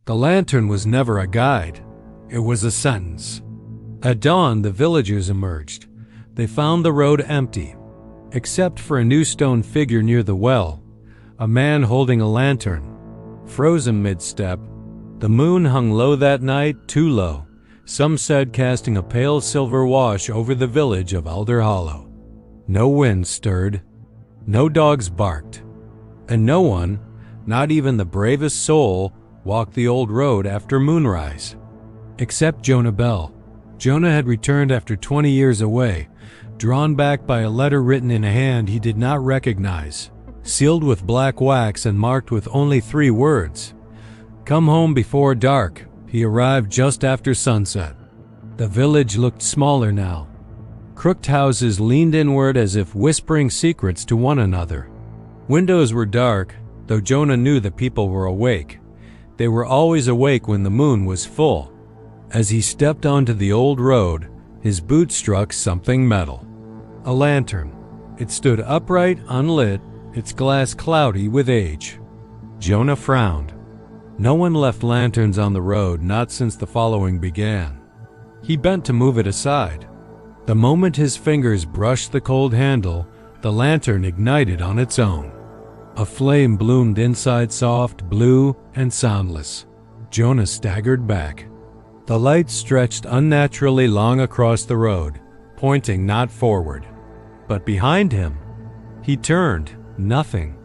The lantern was never a guide. It was a sentence. At dawn, the villagers emerged. They found the road empty, except for a new stone figure near the well, a man holding a lantern, frozen mid-step. The moon hung low that night, too low, some said, casting a pale silver wash over the village of Elder Hollow. No wind stirred, no dogs barked, and no one, not even the bravest soul, walked the old road after moonrise. Except Jonah Bell. Jonah had returned after 20 years away, drawn back by a letter written in a hand he did not recognize, sealed with black wax and marked with only 3 words. Come home before dark. He arrived just after sunset. The village looked smaller now. Crooked houses leaned inward as if whispering secrets to one another. Windows were dark, though Jonah knew the people were awake. They were always awake when the moon was full. As he stepped onto the old road, his boot struck something metal. A lantern. It stood upright, unlit, its glass cloudy with age. Jonah frowned. No one left lanterns on the road, not since the following began. He bent to move it aside. The moment his fingers brushed the cold handle, the lantern ignited on its own. A flame bloomed inside, soft, blue, and soundless. Jonah staggered back. The light stretched unnaturally long across the road, pointing not forward, but behind him. He turned. Nothing.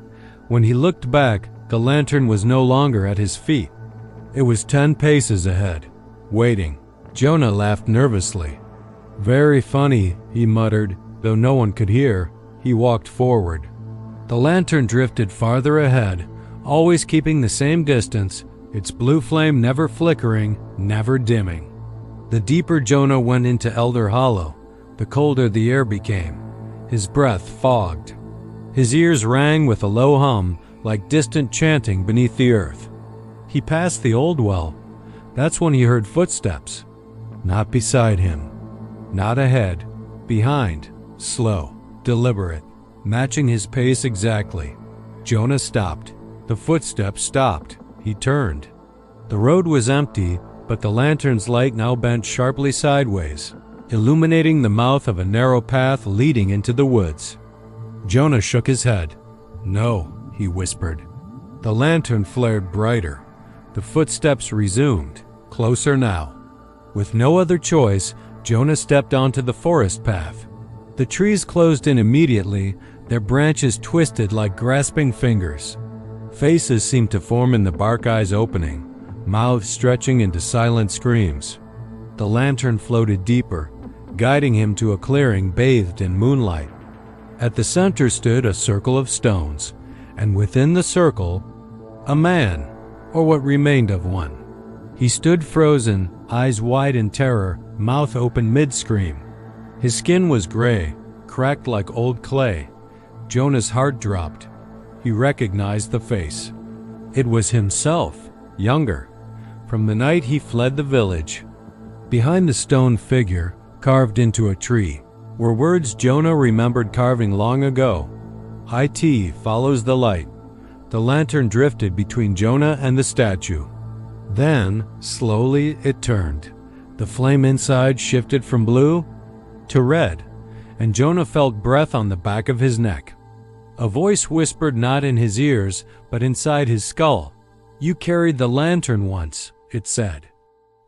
When he looked back, the lantern was no longer at his feet. It was 10 paces ahead, waiting. Jonah laughed nervously. Very funny, he muttered, though no one could hear. He walked forward. The lantern drifted farther ahead, always keeping the same distance, its blue flame never flickering, never dimming. The deeper Jonah went into Elder Hollow, the colder the air became. His breath fogged. His ears rang with a low hum, like distant chanting beneath the earth. He passed the old well. That's when he heard footsteps. Not beside him. Not ahead. Behind. Slow. Deliberate. Matching his pace exactly. Jonah stopped. The footsteps stopped. He turned. The road was empty, but the lantern's light now bent sharply sideways, illuminating the mouth of a narrow path leading into the woods. Jonah shook his head. No, he whispered. The lantern flared brighter. The footsteps resumed, closer now. With no other choice, Jonah stepped onto the forest path. The trees closed in immediately, their branches twisted like grasping fingers. Faces seemed to form in the bark eyes opening, mouths stretching into silent screams. The lantern floated deeper, guiding him to a clearing bathed in moonlight. At the center stood a circle of stones, and within the circle, a man, or what remained of one. He stood frozen, eyes wide in terror, mouth open mid-scream. His skin was gray, cracked like old clay. Jonah's heart dropped. He recognized the face. It was himself, younger, from the night he fled the village. Behind the stone figure, carved into a tree, were words Jonah remembered carving long ago. High T follows the light. The lantern drifted between Jonah and the statue. Then, slowly, it turned. The flame inside shifted from blue to red, and Jonah felt breath on the back of his neck. A voice whispered not in his ears, but inside his skull. You carried the lantern once, it said.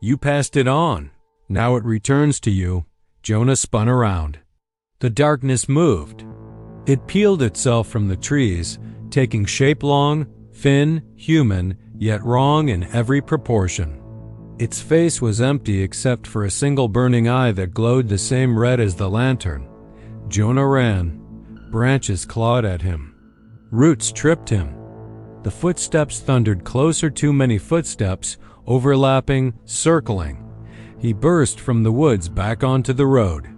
You passed it on. Now it returns to you. Jonah spun around. The darkness moved. It peeled itself from the trees, taking shape long, thin, human, yet wrong in every proportion. Its face was empty except for a single burning eye that glowed the same red as the lantern. Jonah ran. Branches clawed at him. Roots tripped him. The footsteps thundered closer, too many footsteps, overlapping, circling. He burst from the woods back onto the road.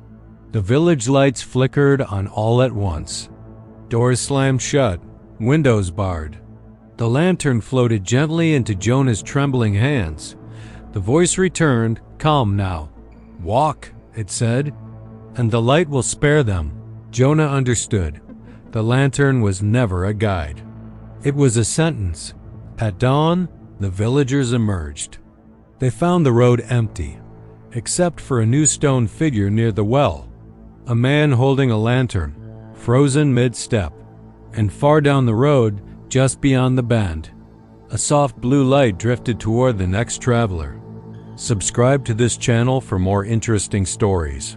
The village lights flickered on all at once. Doors slammed shut, windows barred. The lantern floated gently into Jonah's trembling hands. The voice returned, calm now. Walk, it said, and the light will spare them. Jonah understood. The lantern was never a guide. It was a sentence. At dawn, The villagers emerged. They found the road empty, except for a new stone figure near the well, a man holding a lantern, frozen mid-step, and far down the road, just beyond the bend, a soft blue light drifted toward the next traveler. Subscribe to this channel for more interesting stories.